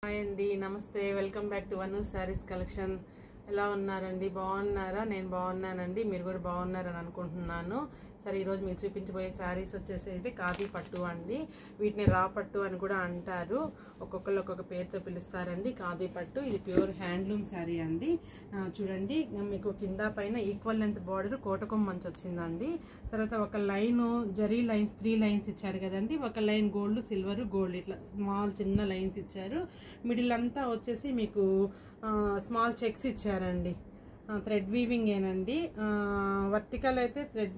Hi అండి, నమస్తే. Welcome back to వను saris collection. ఎలా ఉన్నారండి? బాగున్నారా? నేను బాగున్నానండి. మీరు కూడా బాగున్నారని అనుకుంటున్నాను. సరే, ఈరోజు మీరు చూపించబోయే శారీస్ వచ్చేసి అయితే ఖాదీ పట్టు అండి. వీటిని రా పట్టు అని కూడా అంటారు. ఒక్కొక్కరు ఒక్కొక్క పేరుతో పిలుస్తారండి. ఖాదీ పట్టు ఇది ప్యూర్ హ్యాండ్లూమ్ శారీ అండి. చూడండి, మీకు కింద పైన ఈక్వల్ లెంత్ బార్డర్ కోటకొమ్మ మంచి వచ్చిందండి. తర్వాత ఒక లైన్ జరీ లైన్స్ 3 లైన్స్ ఇచ్చాడు కదండి. ఒక లైన్ గోల్డ్, సిల్వర్, గోల్డ్ ఇట్లా స్మాల్ చిన్న లైన్స్ ఇచ్చారు. మిడిల్ అంతా వచ్చేసి మీకు స్మాల్ చెక్స్ ఇచ్చారండి. థ్రెడ్ వీవింగ్ ఏనండి. వర్టికల్ అయితే థ్రెడ్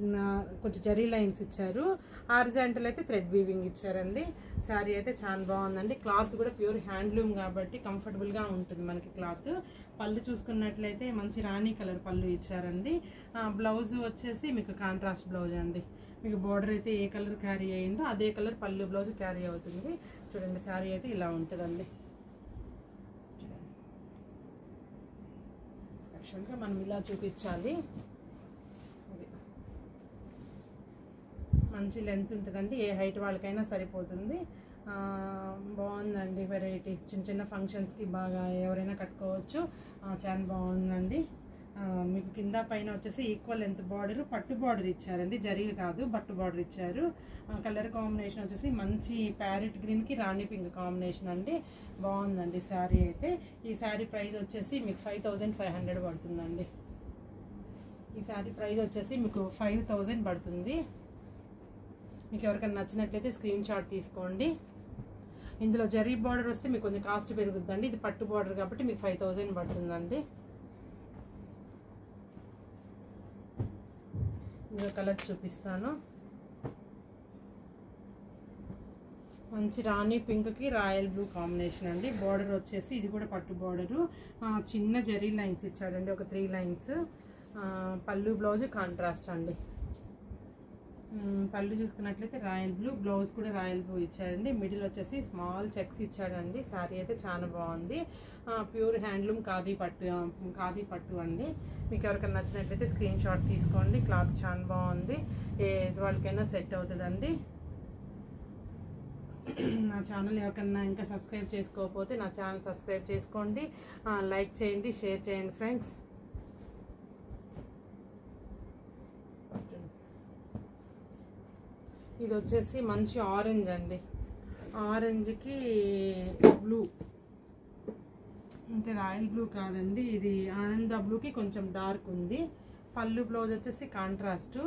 కొంచెం జరీ లైన్స్ ఇచ్చారు. హారిజాంటల్ అయితే థ్రెడ్ వీవింగ్ ఇచ్చారండి. శారీ అయితే చాలా బాగుందండి. క్లాత్ కూడా ప్యూర్ హ్యాండ్లూమ్ కాబట్టి కంఫర్టబుల్గా ఉంటుంది మనకి క్లాత్. పళ్ళు చూసుకున్నట్లయితే మంచి రాణి కలర్ పళ్ళు ఇచ్చారండి. బ్లౌజ్ వచ్చేసి మీకు కాంట్రాస్ట్ బ్లౌజ్ అండి. మీకు బార్డర్ అయితే ఏ కలర్ క్యారీ అయ్యిందో అదే కలర్ పళ్ళు బ్లౌజ్ క్యారీ అవుతుంది. చూడండి, శారీ అయితే ఇలా ఉంటుందండి. యాక్చువల్గా మనం ఇలా చూపించాలి. మంచి లెంత్ ఉంటుందండి. ఏ హైట్ వాళ్ళకైనా సరిపోతుంది. బాగుందండి. వెరైటీ చిన్న చిన్న ఫంక్షన్స్కి బాగా ఎవరైనా కట్టుకోవచ్చు. చాలా బాగుందండి. మీకు కింద పైన వచ్చేసి ఈక్వల్ లెంత్ బార్డర్, పట్టు బార్డర్ ఇచ్చారండి. జరీ కాదు, పట్టు బార్డర్ ఇచ్చారు. కలర్ కాంబినేషన్ వచ్చేసి మంచి ప్యారెట్ గ్రీన్కి రాణి పింక్ కాంబినేషన్ అండి. బాగుందండి శారీ అయితే. ఈ శారీ ప్రైస్ వచ్చేసి మీకు 5500 పడుతుందండి. ఈ శారీ ప్రైస్ వచ్చేసి మీకు 5000 పడుతుంది. మీకు ఎవరికైనా నచ్చినట్లయితే స్క్రీన్ షాట్ తీసుకోండి. ఇందులో జరీ బార్డర్ వస్తే మీకు కొంచెం కాస్ట్ పెరుగుతుందండి. ఇది పట్టు బార్డర్ కాబట్టి మీకు 5000 పడుతుందండి. ఇందులో కలర్స్ చూపిస్తాను. మంచి రాణి పింక్కి రాయల్ బ్లూ కాంబినేషన్ అండి. బార్డర్ వచ్చేసి ఇది కూడా పట్టు బార్డరు. చిన్న జరీ లైన్స్ ఇచ్చాడండి, ఒక 3 లైన్స్. పళ్ళు బ్లౌజ్ కాంట్రాస్ట్ అండి. పళ్ళు చూసుకున్నట్లయితే రాయల్ బ్లూ, బ్లౌజ్ కూడా రాయల్ బ్లూ ఇచ్చాడండి. మిడిల్ వచ్చేసి స్మాల్ చెక్స్ ఇచ్చాడండి. శారీ అయితే చాలా బాగుంది. ప్యూర్ హ్యాండ్లూమ్ ఖాదీ పట్టు అండి. మీకు ఎవరికైనా నచ్చినట్లయితే స్క్రీన్ షాట్ తీసుకోండి. క్లాత్ చాలా బాగుంది. ఏ ఏజ్ వాళ్ళకైనా సెట్ అవుతుందండి. నా ఛానల్ ఎవరికైనా ఇంకా సబ్స్క్రైబ్ చేసుకోకపోతే నా ఛానల్ సబ్స్క్రైబ్ చేసుకోండి. లైక్ చేయండి, షేర్ చేయండి ఫ్రెండ్స్. ఇది వచ్చేసి మంచి ఆరెంజ్ అండి. ఆరెంజ్కి బ్లూ అంటే రాయల్ బ్లూ కాదండి, ఇది ఆనంద బ్లూకి కొంచెం డార్క్ ఉంది. పళ్ళు బ్లౌజ్ వచ్చేసి కాంట్రాస్ట్.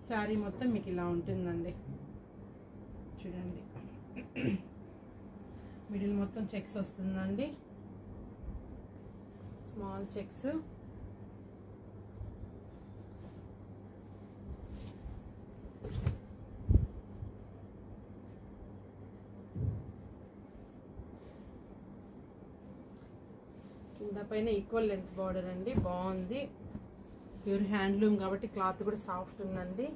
శారీ మొత్తం మీకు ఇలా ఉంటుందండి. చూడండి, మిడిల్ మొత్తం చెక్స్ వస్తుందండి, స్మాల్ చెక్స్. కింద పైన ఈక్వల్ లెంత్ బార్డర్ అండి. బాగుంది. ప్యూర్ హ్యాండ్లూమ్ కాబట్టి క్లాత్ కూడా సాఫ్ట్ ఉందండి.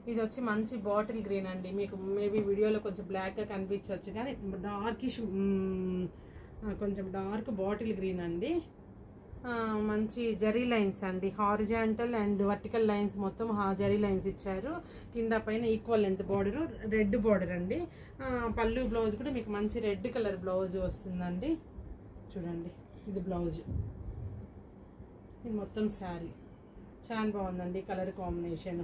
ఇది వచ్చి మంచి బాటిల్ గ్రీన్ అండి. మీకు మేబీ వీడియోలో కొంచెం బ్లాక్గా కనిపించవచ్చు, కానీ డార్కిష్ కొంచెం డార్క్ బాటిల్ గ్రీన్ అండి. మంచి జరీ లైన్స్ అండి. హారిజాంటల్ అండ్ వర్టికల్ లైన్స్ మొత్తం జరీ లైన్స్ ఇచ్చారు. కింద పైన equal length border, red border అండి. పళ్ళు బ్లౌజ్ కూడా మీకు మంచి రెడ్ కలర్ బ్లౌజ్ వస్తుందండి. చూడండి, ఇది బ్లౌజ్, ఇది మొత్తం శారీ. చాలా బాగుందండి కలర్ కాంబినేషన్.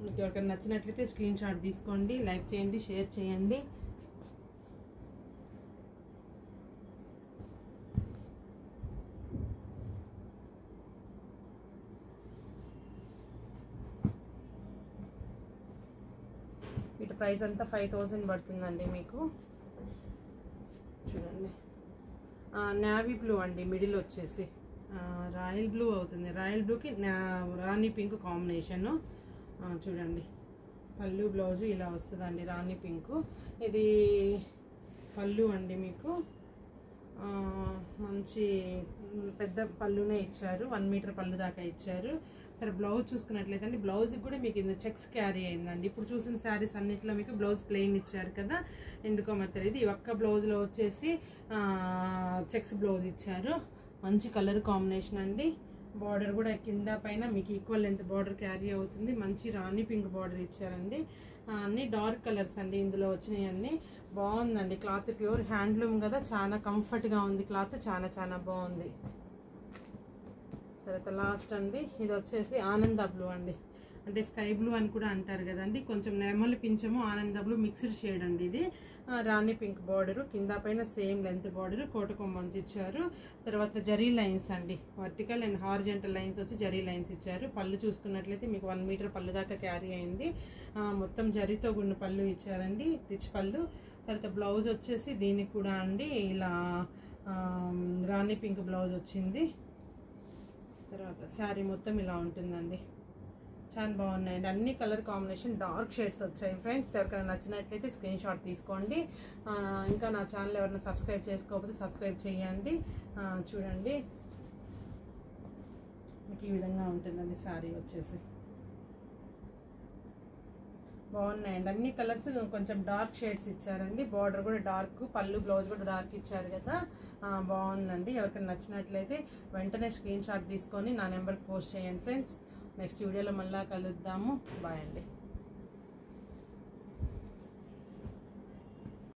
మీకు ఎవరికైనా నచ్చినట్లయితే స్క్రీన్ షాట్ తీసుకోండి, లైక్ చేయండి, షేర్ చేయండి. వీటి ప్రైస్ అంతా 5000 పడుతుందండి మీకు. చూడండి, నేవీ బ్లూ అండి. మిడిల్ వచ్చేసి రాయల్ బ్లూ అవుతుంది. రాయల్ బ్లూకి రాణి పింక్ కాంబినేషను. చూడండి, పళ్ళు బ్లౌజు ఇలా వస్తుందండి, రాణి పింకు. ఇది పళ్ళు అండి. మీకు మంచి పెద్ద పళ్ళునే ఇచ్చారు. 1 మీటర్ పళ్ళు దాకా ఇచ్చారు. సరే, బ్లౌజ్ చూసుకున్నట్లయితే అండి, బ్లౌజ్కి కూడా మీకు ఇది చెక్స్ క్యారీ అయిందండి. ఇప్పుడు చూసిన శారీస్ అన్నిట్లో మీకు బ్లౌజ్ ప్లెయిన్ ఇచ్చారు కదా, ఎందుకో మరి తెలియదు. ఈ ఒక్క బ్లౌజ్లో వచ్చేసి చెక్స్ బ్లౌజ్ ఇచ్చారు. మంచి కలర్ కాంబినేషన్ అండి. బార్డర్ కూడా కింద పైన మీకు ఈక్వల్ లెంత్ బార్డర్ క్యారీ అవుతుంది. మంచి రాణి పింక్ బార్డర్ ఇచ్చారండి. అన్ని డార్క్ కలర్స్ అండి ఇందులో వచ్చినాయి అన్ని. బాగుందండి క్లాత్, ప్యూర్ హ్యాండ్లూమ్ కదా, చాలా కంఫర్ట్గా ఉంది క్లాత్, చాలా చాలా బాగుంది. తర్వాత లాస్ట్ అండి ఇది వచ్చేసి ఆనంద బ్లూ అండి, అంటే స్కై బ్లూ అని కూడా అంటారు కదండి, కొంచెం నెమలి పింఛము ఆనంద బ్లూ మిక్స్డ్ షేడ్ అండి. ఇది రాణి పింక్ బార్డరు, కింద పైన సేమ్ లెంత్ బార్డర్, కోటకొమ్మంచి ఇచ్చారు. తర్వాత జరీ లైన్స్ అండి, వర్టికల్ అండ్ హార్జెంటల్ లైన్స్ వచ్చి జరీ లైన్స్ ఇచ్చారు. పళ్ళు చూసుకున్నట్లయితే మీకు 1 మీటర్ పళ్ళు దాకా క్యారీ అయింది. మొత్తం జరీతో గున్న పళ్ళు ఇచ్చారండి, రిచ్ పళ్ళు. తర్వాత బ్లౌజ్ వచ్చేసి దీనికి కూడా అండి ఇలా రాణి పింక్ బ్లౌజ్ వచ్చింది. తర్వాత శారీ మొత్తం ఇలా ఉంటుందండి. చాలా బాగున్నాయండి, అన్ని కలర్ కాంబినేషన్ డార్క్ షేడ్స్ వచ్చాయి ఫ్రెండ్స్. ఎవరికైనా నచ్చినట్లయితే స్క్రీన్ షాట్ తీసుకోండి. ఇంకా నా ఛానల్ ఎవరైనా సబ్స్క్రైబ్ చేసుకోకపోతే సబ్స్క్రైబ్ చేయండి. చూడండి మీకు ఈ విధంగా ఉంటుందండి శారీ వచ్చేసి. బాగున్నాయండి అన్ని కలర్స్, కొంచెం డార్క్ షేడ్స్ ఇచ్చారండి. బార్డర్ కూడా డార్క్, పళ్ళు బ్లౌజ్ కూడా డార్క్ ఇచ్చారు కదా, బాగుందండి. ఎవరికైనా నచ్చినట్లయితే వెంటనే స్క్రీన్ షాట్ తీసుకొని నా నెంబర్కి పోస్ట్ చేయండి ఫ్రెండ్స్. నెక్స్ట్ వీడియోలో మళ్ళీ కలుద్దాము. బాయ్ అండి.